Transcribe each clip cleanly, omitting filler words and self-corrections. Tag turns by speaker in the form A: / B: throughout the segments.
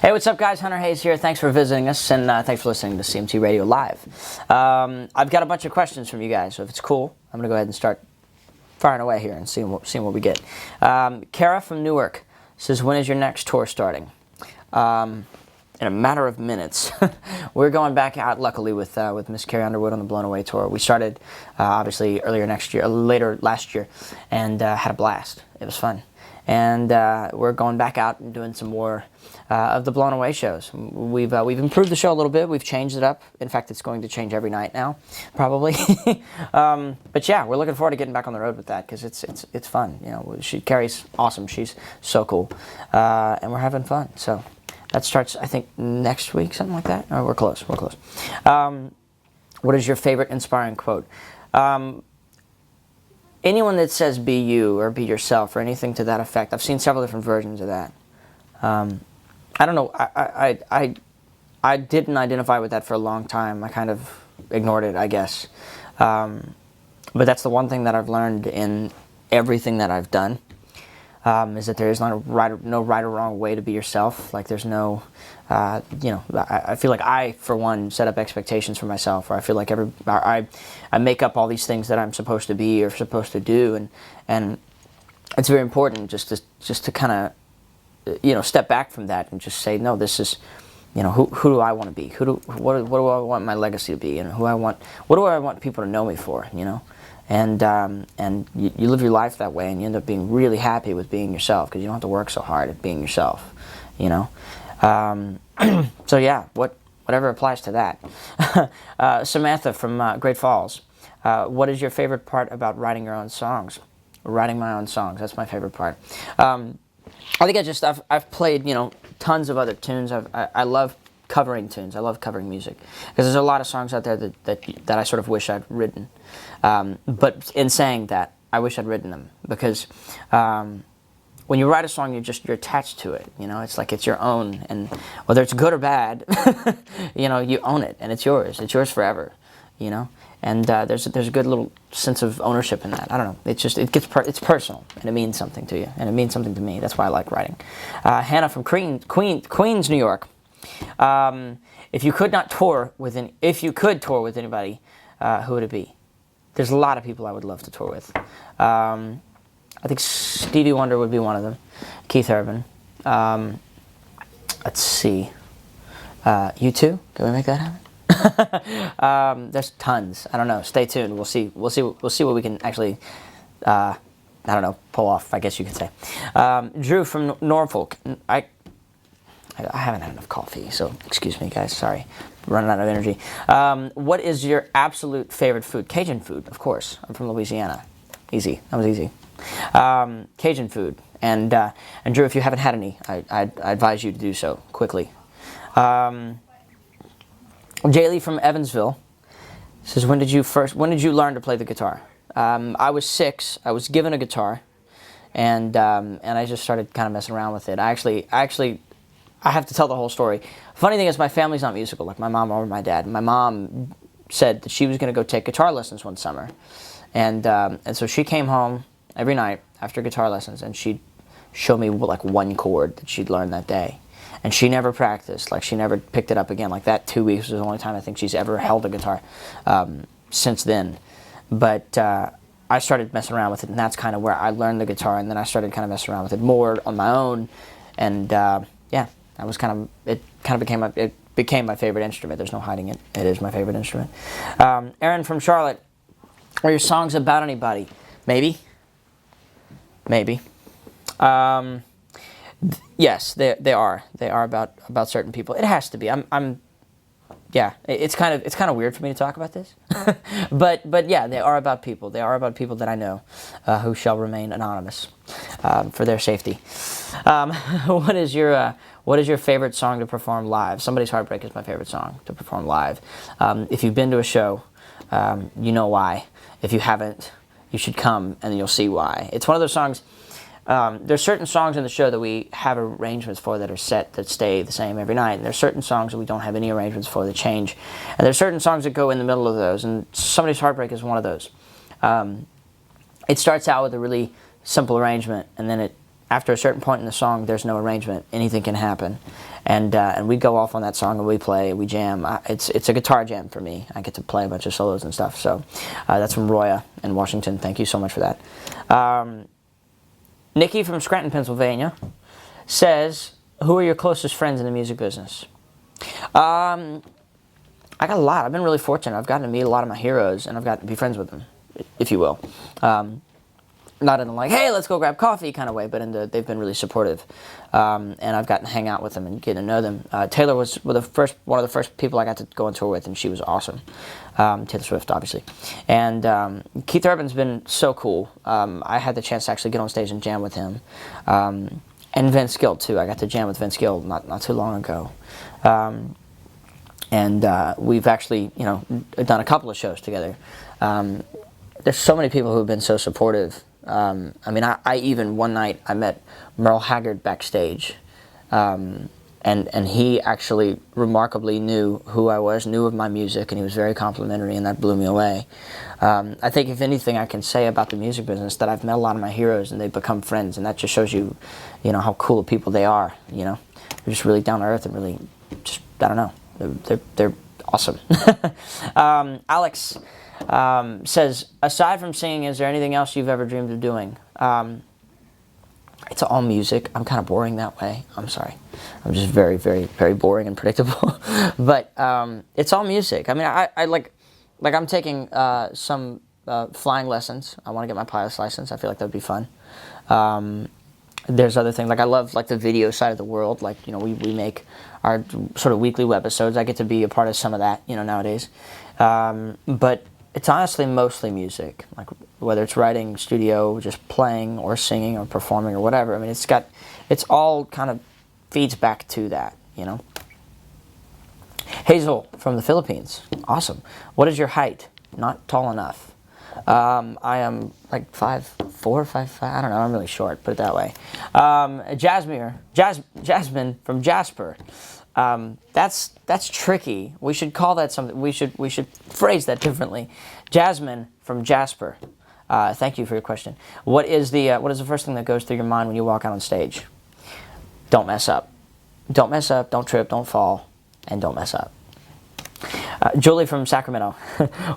A: Hey, what's up, guys? Hunter Hayes here. Thanks for visiting us, and thanks for listening to CMT Radio Live. I've got a bunch of questions from you guys, so if it's cool, I'm going to go ahead and start firing away here and seeing what we get. Kara from Newark says, when is your next tour starting? In a matter of minutes. We're going back out, luckily, with Miss Carrie Underwood on the Blown Away tour. We started, obviously, later last year, and had a blast. It was fun. And we're going back out and doing some more of the Blown Away shows. We've improved the show a little bit. We've changed it up. In fact, it's going to change every night now, probably. But yeah, we're looking forward to getting back on the road with that because it's fun. You know, Carrie's awesome. She's so cool, and we're having fun. So that starts, I think, next week, something like that. Oh, we're close. We're close. What is your favorite inspiring quote? Anyone that says be you or be yourself or anything to that effect, I've seen several different versions of that. I don't know. I didn't identify with that for a long time. I kind of ignored it, I guess. But that's the one thing that I've learned in everything that I've done, is that there is no right or wrong way to be yourself. Like there's no, I feel like I, for one, set up expectations for myself, or I feel like I make up all these things that I'm supposed to be or supposed to do, and it's very important just to kind of, step back from that and just say, no, this is, who do I want to be? What do I want my legacy to be? And what do I want people to know me for? And you live your life that way, and you end up being really happy with being yourself because you don't have to work so hard at being yourself, So yeah, whatever applies to that. Samantha from Great Falls, what is your favorite part about writing your own songs? Writing my own songs, that's my favorite part. I think I've played tons of other tunes. I love covering tunes. I love covering music because there's a lot of songs out there that I sort of wish I'd written. But in saying that, I wish I'd written them because when you write a song, you're attached to it. It's like it's your own, and whether it's good or bad, you own it and it's yours. It's yours forever. And there's a good little sense of ownership in that. I don't know. It's personal, and it means something to you, and it means something to me. That's why I like writing. Hannah from Queens, New York. If you could tour with anybody, who would it be? There's a lot of people I would love to tour with. I think Stevie Wonder would be one of them. Keith Urban. Let's see. U2? Can we make that happen? There's tons. I don't know. Stay tuned. We'll see what we can actually, pull off, I guess you could say. Drew from Norfolk. I haven't had enough coffee, so excuse me, guys. Sorry, running out of energy. What is your absolute favorite food? Cajun food, of course. I'm from Louisiana. Easy. That was easy. Cajun food. And Drew, if you haven't had any, I advise you to do so quickly. Jaylee from Evansville says, when did you learn to play the guitar? I was 6. I was given a guitar, and I just started kind of messing around with it. I have to tell the whole story. Funny thing is, my family's not musical, like my mom or my dad. My mom said that she was going to go take guitar lessons one summer, and so she came home every night after guitar lessons, and she'd show me like one chord that she'd learned that day. And she never practiced, like she never picked it up again. Like that 2 weeks was the only time I think she's ever held a guitar since then. But I started messing around with it, and that's kind of where I learned the guitar, and then I started kind of messing around with it more on my own. And yeah, it became my favorite instrument. There's no hiding it. It is my favorite instrument. Aaron from Charlotte, are your songs about anybody? Maybe. Yes, they are. They are about certain people. It has to be. Yeah. It's kind of weird for me to talk about this, but yeah, they are about people. They are about people that I know, who shall remain anonymous, for their safety. What is your favorite song to perform live? Somebody's Heartbreak is my favorite song to perform live. If you've been to a show, you know why. If you haven't, you should come and you'll see why. It's one of those songs. There's certain songs in the show that we have arrangements for that are set, that stay the same every night. And there's certain songs that we don't have any arrangements for that change. And there's certain songs that go in the middle of those. And Somebody's Heartbreak is one of those. It starts out with a really simple arrangement, and then after a certain point in the song, there's no arrangement. Anything can happen. And we go off on that song and we play, we jam. It's a guitar jam for me. I get to play a bunch of solos and stuff. So that's from Roya in Washington. Thank you so much for that. Nikki from Scranton, Pennsylvania says, who are your closest friends in the music business? I got a lot. I've been really fortunate. I've gotten to meet a lot of my heroes, and I've gotten to be friends with them, if you will. Not in a like, hey, let's go grab coffee kind of way, but they've been really supportive. And I've gotten to hang out with them and get to know them. Taylor was one of the first people I got to go on tour with, and she was awesome. Taylor Swift, obviously. And Keith Urban's been so cool. I had the chance to actually get on stage and jam with him. And Vince Gill, too. I got to jam with Vince Gill not too long ago. And we've actually, done a couple of shows together. There's so many people who have been so supportive. I even, one night, I met Merle Haggard backstage. And he actually remarkably knew who I was, knew of my music, and he was very complimentary, and that blew me away. I think if anything I can say about the music business, that I've met a lot of my heroes, and they've become friends, and that just shows you, how cool of people they are, They're just really down to earth and really just, I don't know, they're awesome. Alex says, aside from singing, is there anything else you've ever dreamed of doing? It's all music. I'm kind of boring that way. I'm sorry. I'm just very, very, very boring and predictable. But it's all music. I like I'm taking some flying lessons. I want to get my pilot's license. I feel like that would be fun. There's other things. I love the video side of the world. We make our sort of weekly webisodes. I get to be a part of some of that, nowadays. But it's honestly mostly music, whether it's writing, studio, just playing or singing or performing or whatever. It's all kind of feeds back to that, Hazel from the Philippines, awesome. What is your height? Not tall enough. I am 5'4", 5'5". I don't know. I'm really short. Put it that way. Jasmine from Jasper. That's tricky. We should call that something. We should phrase that differently. Jasmine from Jasper. Thank you for your question. What is the first thing that goes through your mind when you walk out on stage? Don't mess up. Don't mess up. Don't trip. Don't fall. And don't mess up. Julie from Sacramento.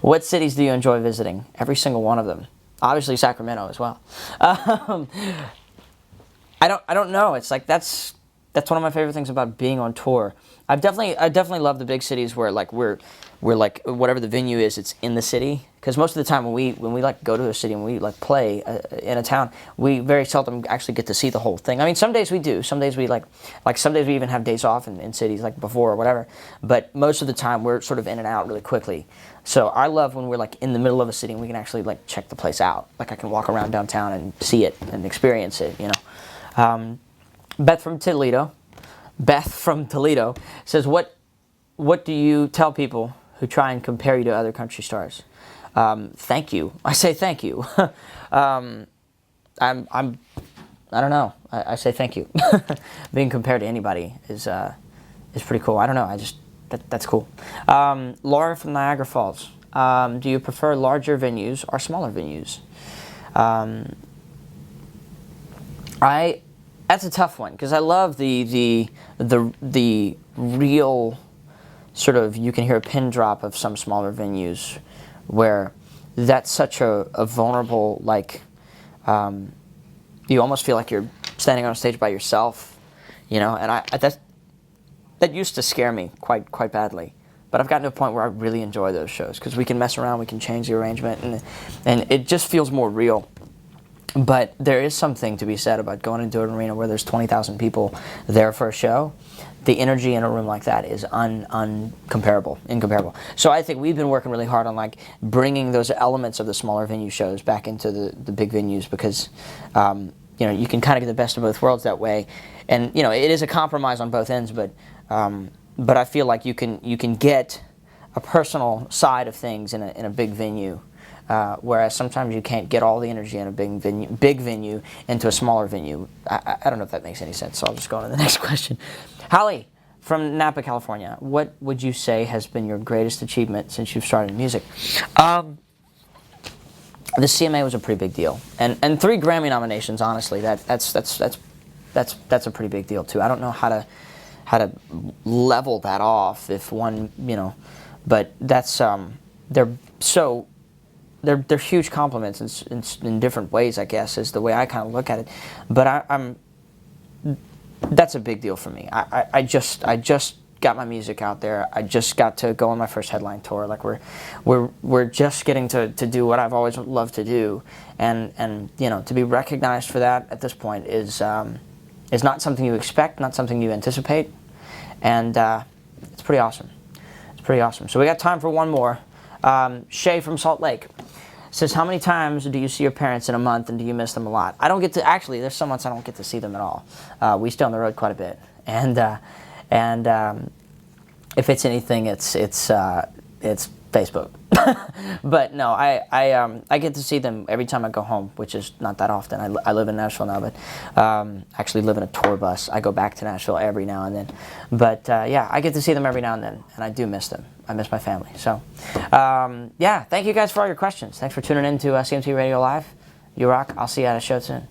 A: What cities do you enjoy visiting? Every single one of them. Obviously Sacramento as well. I don't know. It's that's one of my favorite things about being on tour. I definitely love the big cities where we're whatever the venue is, it's in the city. Because most of the time when we go to a city and we play in a town, we very seldom actually get to see the whole thing. Some days we do. Some days we some days we even have days off in cities before or whatever. But most of the time we're sort of in and out really quickly. So I love when we're in the middle of a city and we can actually check the place out. I can walk around downtown and see it and experience it. Beth from Toledo says, what do you tell people who try and compare you to other country stars? Thank you. I say thank you. I don't know. I say thank you. Being compared to anybody is pretty cool. I don't know. That's cool. Laura from Niagara Falls. Do you prefer larger venues or smaller venues? That's a tough one because I love the real sort of, you can hear a pin drop of some smaller venues where that's such a vulnerable, you almost feel like you're standing on a stage by yourself, and that used to scare me quite badly. But I've gotten to a point where I really enjoy those shows because we can mess around, we can change the arrangement, and it just feels more real. But there is something to be said about going into an arena where there's 20,000 people there for a show. The energy in a room like that is incomparable. So I think we've been working really hard on bringing those elements of the smaller venue shows back into the big venues because you can kind of get the best of both worlds that way. And it is a compromise on both ends, but I feel like you can get a personal side of things in a big venue. Whereas sometimes you can't get all the energy in a big venue into a smaller venue. I don't know if that makes any sense, so I'll just go on to the next question. Holly from Napa, California. What would you say has been your greatest achievement since you've started music? the CMA was a pretty big deal, and 3 Grammy nominations. Honestly, that's a pretty big deal too. I don't know how to level that off if one, but that's they're huge compliments in different ways, I guess, is the way I kind of look at it. But that's a big deal for me. I just got my music out there. I just got to go on my first headline tour. Like we're just getting to do what I've always loved to do, and to be recognized for that at this point is not something you expect, not something you anticipate, and it's pretty awesome. It's pretty awesome. So we got time for one more. Shay from Salt Lake says, how many times do you see your parents in a month, and do you miss them a lot? I don't get to, actually, there's some months I don't get to see them at all. We stay on the road quite a bit, and if it's anything, it's Facebook. But no, I get to see them every time I go home, which is not that often. I live in Nashville now, but actually live in a tour bus. I go back to Nashville every now and then. But yeah, I get to see them every now and then, and I do miss them. I miss my family. So yeah, thank you guys for all your questions. Thanks for tuning in to CMT Radio Live. You rock. I'll see you at a show soon.